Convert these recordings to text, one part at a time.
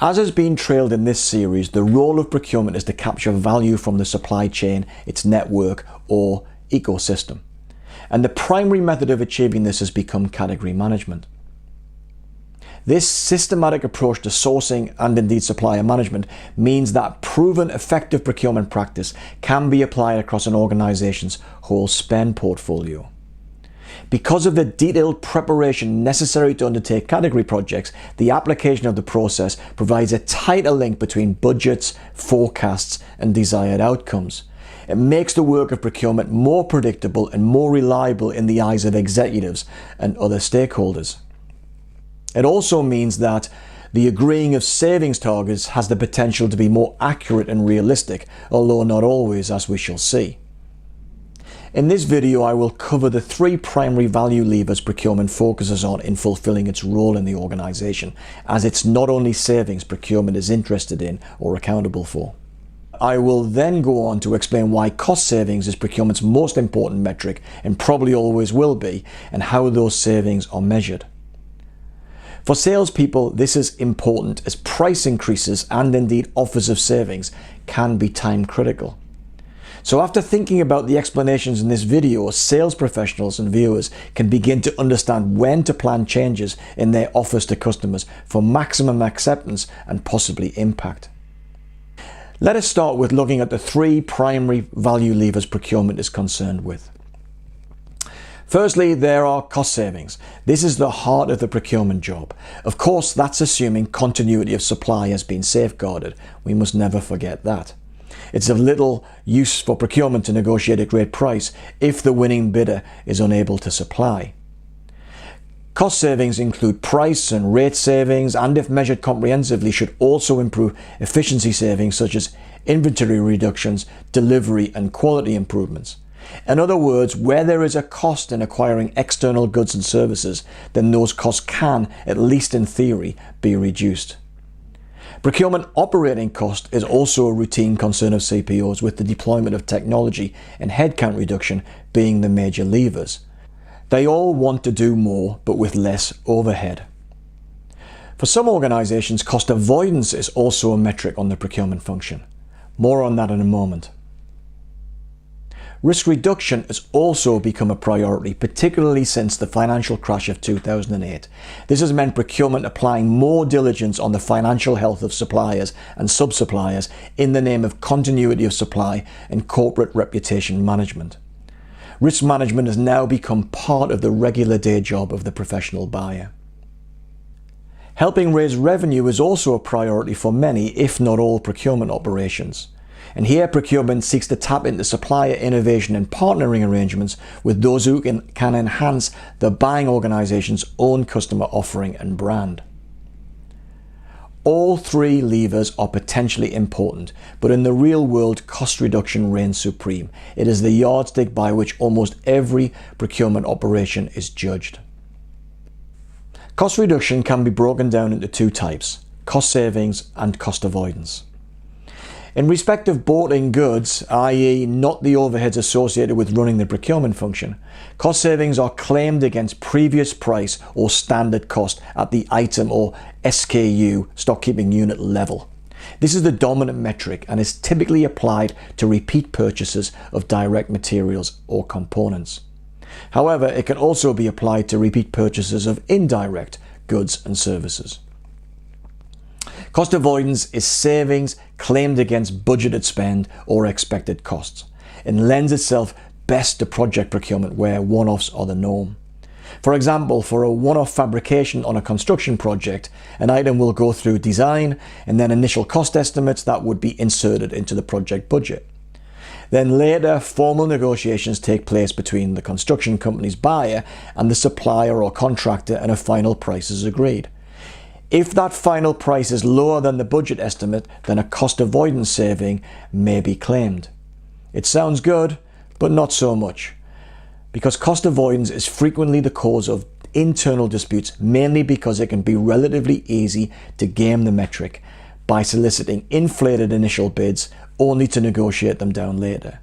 As has been trailed in this series, the role of procurement is to capture value from the supply chain, its network or ecosystem. And the primary method of achieving this has become category management. This systematic approach to sourcing and indeed supplier management means that proven effective procurement practice can be applied across an organization's whole spend portfolio. Because of the detailed preparation necessary to undertake category projects, the application of the process provides a tighter link between budgets, forecasts, and desired outcomes. It makes the work of procurement more predictable and more reliable in the eyes of executives and other stakeholders. It also means that the agreeing of savings targets has the potential to be more accurate and realistic, although not always, as we shall see. In this video, I will cover the 3 primary value levers procurement focuses on in fulfilling its role in the organization, as it's not only savings procurement is interested in or accountable for. I will then go on to explain why cost savings is procurement's most important metric and probably always will be, and how those savings are measured. For salespeople, this is important as price increases and indeed offers of savings can be time critical. So after thinking about the explanations in this video, sales professionals and viewers can begin to understand when to plan changes in their offers to customers for maximum acceptance and possibly impact. Let us start with looking at the 3 primary value levers procurement is concerned with. Firstly, there are cost savings. This is the heart of the procurement job. Of course, that's assuming continuity of supply has been safeguarded. We must never forget that. It's of little use for procurement to negotiate a great price if the winning bidder is unable to supply. Cost savings include price and rate savings, and if measured comprehensively, should also improve efficiency savings such as inventory reductions, delivery and quality improvements. In other words, where there is a cost in acquiring external goods and services, then those costs can, at least in theory, be reduced. Procurement operating cost is also a routine concern of CPOs, with the deployment of technology and headcount reduction being the major levers. They all want to do more, but with less overhead. For some organizations, cost avoidance is also a metric on the procurement function. More on that in a moment. Risk reduction has also become a priority, particularly since the financial crash of 2008. This has meant procurement applying more diligence on the financial health of suppliers and sub-suppliers in the name of continuity of supply and corporate reputation management. Risk management has now become part of the regular day job of the professional buyer. Helping raise revenue is also a priority for many, if not all, procurement operations. And here procurement seeks to tap into supplier innovation and partnering arrangements with those who can enhance the buying organization's own customer offering and brand. All 3 levers are potentially important, but in the real world, cost reduction reigns supreme. It is the yardstick by which almost every procurement operation is judged. Cost reduction can be broken down into 2 types: cost savings and cost avoidance. In respect of bought-in goods, i.e. not the overheads associated with running the procurement function, cost savings are claimed against previous price or standard cost at the item or SKU, stock keeping unit level. This is the dominant metric and is typically applied to repeat purchases of direct materials or components. However, it can also be applied to repeat purchases of indirect goods and services. Cost avoidance is savings claimed against budgeted spend or expected costs, and lends itself best to project procurement where one-offs are the norm. For example, for a one-off fabrication on a construction project, an item will go through design and then initial cost estimates that would be inserted into the project budget. Then later, formal negotiations take place between the construction company's buyer and the supplier or contractor, and a final price is agreed. If that final price is lower than the budget estimate, then a cost avoidance saving may be claimed. It sounds good, but not so much, because cost avoidance is frequently the cause of internal disputes, mainly because it can be relatively easy to game the metric by soliciting inflated initial bids only to negotiate them down later.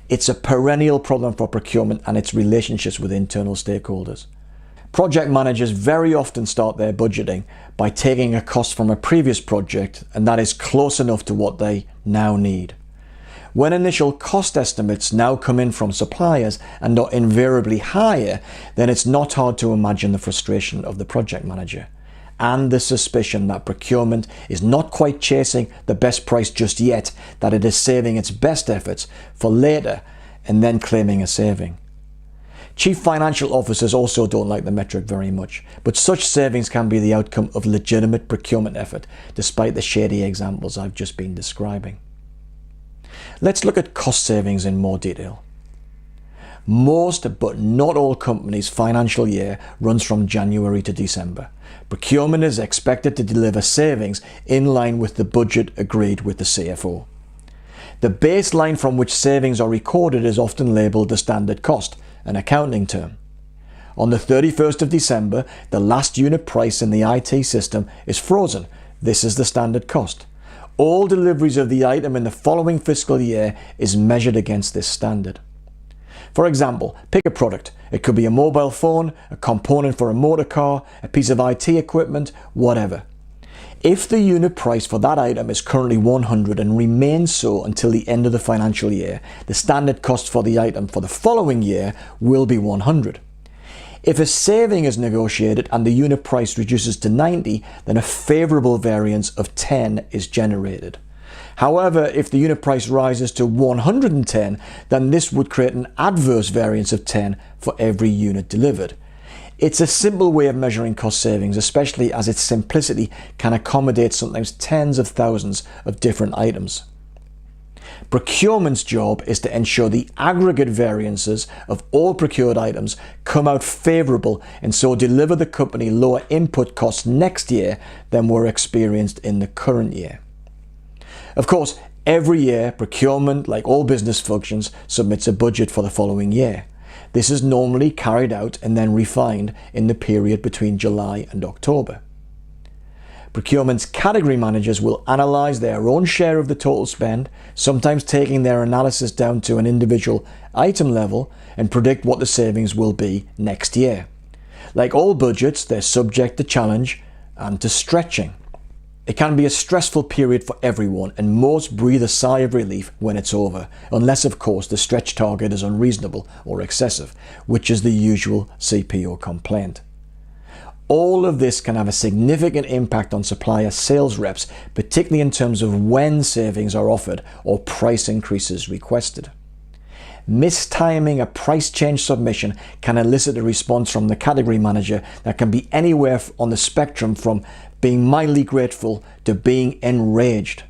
It's a perennial problem for procurement and its relationships with internal stakeholders. Project managers very often start their budgeting by taking a cost from a previous project, and that is close enough to what they now need. When initial cost estimates now come in from suppliers and are invariably higher, then it's not hard to imagine the frustration of the project manager and the suspicion that procurement is not quite chasing the best price just yet, that it is saving its best efforts for later and then claiming a saving. Chief financial officers also don't like the metric very much, but such savings can be the outcome of legitimate procurement effort, despite the shady examples I've just been describing. Let's look at cost savings in more detail. Most, but not all companies' financial year runs from January to December. Procurement is expected to deliver savings in line with the budget agreed with the CFO. The baseline from which savings are recorded is often labelled the standard cost, an accounting term. On the 31st of December, the last unit price in the IT system is frozen. This is the standard cost. All deliveries of the item in the following fiscal year is measured against this standard. For example, pick a product. It could be a mobile phone, a component for a motor car, a piece of IT equipment, whatever. If the unit price for that item is currently 100 and remains so until the end of the financial year, the standard cost for the item for the following year will be 100. If a saving is negotiated and the unit price reduces to 90, then a favourable variance of 10 is generated. However, if the unit price rises to 110, then this would create an adverse variance of 10 for every unit delivered. It's a simple way of measuring cost savings, especially as its simplicity can accommodate sometimes tens of thousands of different items. Procurement's job is to ensure the aggregate variances of all procured items come out favourable and so deliver the company lower input costs next year than were experienced in the current year. Of course, every year procurement, like all business functions, submits a budget for the following year. This is normally carried out and then refined in the period between July and October. Procurement's category managers will analyse their own share of the total spend, sometimes taking their analysis down to an individual item level, and predict what the savings will be next year. Like all budgets, they're subject to challenge and to stretching. It can be a stressful period for everyone, and most breathe a sigh of relief when it's over, unless of course the stretch target is unreasonable or excessive, which is the usual CPO complaint. All of this can have a significant impact on supplier sales reps, particularly in terms of when savings are offered or price increases requested. Mistiming a price change submission can elicit a response from the category manager that can be anywhere on the spectrum from being mildly grateful to being enraged.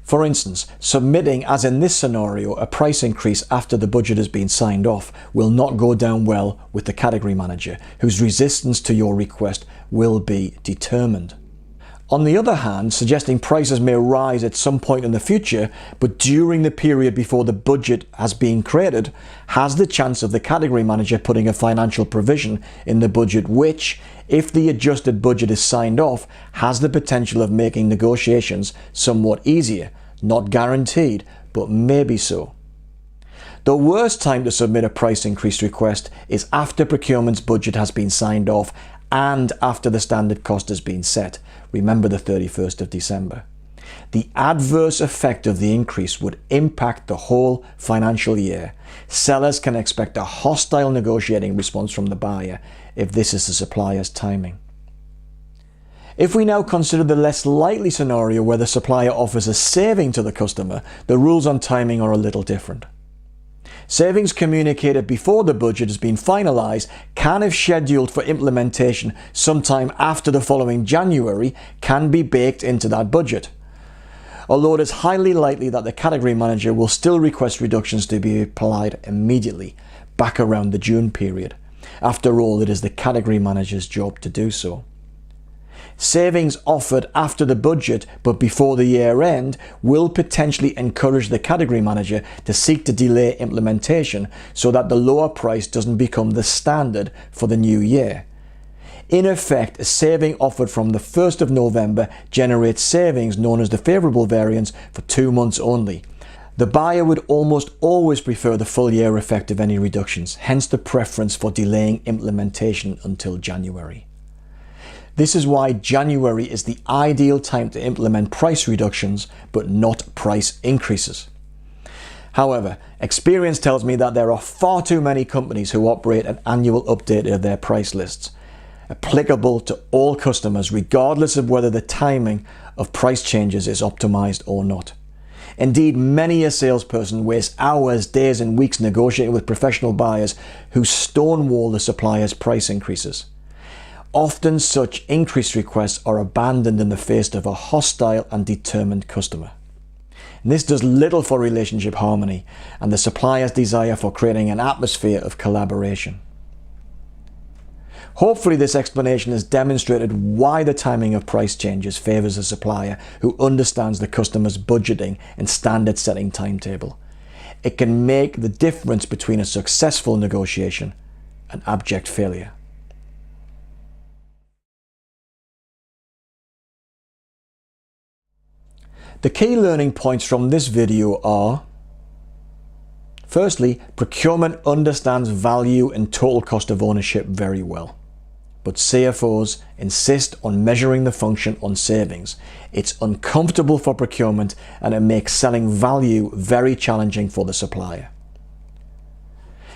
For instance, submitting, as in this scenario, a price increase after the budget has been signed off will not go down well with the category manager, whose resistance to your request will be determined. On the other hand, suggesting prices may rise at some point in the future, but during the period before the budget has been created, has the chance of the category manager putting a financial provision in the budget which, if the adjusted budget is signed off, has the potential of making negotiations somewhat easier. Not guaranteed, but maybe so. The worst time to submit a price increase request is after procurement's budget has been signed off and after the standard cost has been set. Remember the 31st of December. The adverse effect of the increase would impact the whole financial year. Sellers can expect a hostile negotiating response from the buyer if this is the supplier's timing. If we now consider the less likely scenario where the supplier offers a saving to the customer, the rules on timing are a little different. Savings communicated before the budget has been finalised can, if scheduled for implementation sometime after the following January, can be baked into that budget. Although it is highly likely that the category manager will still request reductions to be applied immediately, back around the June period. After all, it is the category manager's job to do so. Savings offered after the budget but before the year end will potentially encourage the category manager to seek to delay implementation so that the lower price doesn't become the standard for the new year. In effect, a saving offered from the 1st of November generates savings known as the favourable variance for 2 months only. The buyer would almost always prefer the full year effect of any reductions, hence the preference for delaying implementation until January. This is why January is the ideal time to implement price reductions, but not price increases. However, experience tells me that there are far too many companies who operate an annual update of their price lists, applicable to all customers regardless of whether the timing of price changes is optimized or not. Indeed, many a salesperson wastes hours, days and weeks negotiating with professional buyers who stonewall the supplier's price increases. Often such increase requests are abandoned in the face of a hostile and determined customer. And this does little for relationship harmony and the supplier's desire for creating an atmosphere of collaboration. Hopefully this explanation has demonstrated why the timing of price changes favours a supplier who understands the customer's budgeting and standard setting timetable. It can make the difference between a successful negotiation and abject failure. The key learning points from this video are: firstly, procurement understands value and total cost of ownership very well. But CFOs insist on measuring the function on savings. It's uncomfortable for procurement and it makes selling value very challenging for the supplier.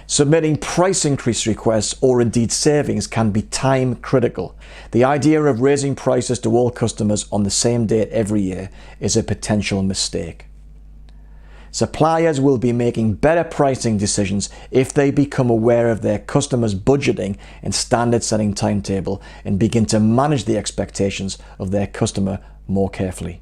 Submitting price increase requests or indeed savings can be time critical. The idea of raising prices to all customers on the same date every year is a potential mistake. Suppliers will be making better pricing decisions if they become aware of their customers' budgeting and standard setting timetable and begin to manage the expectations of their customer more carefully.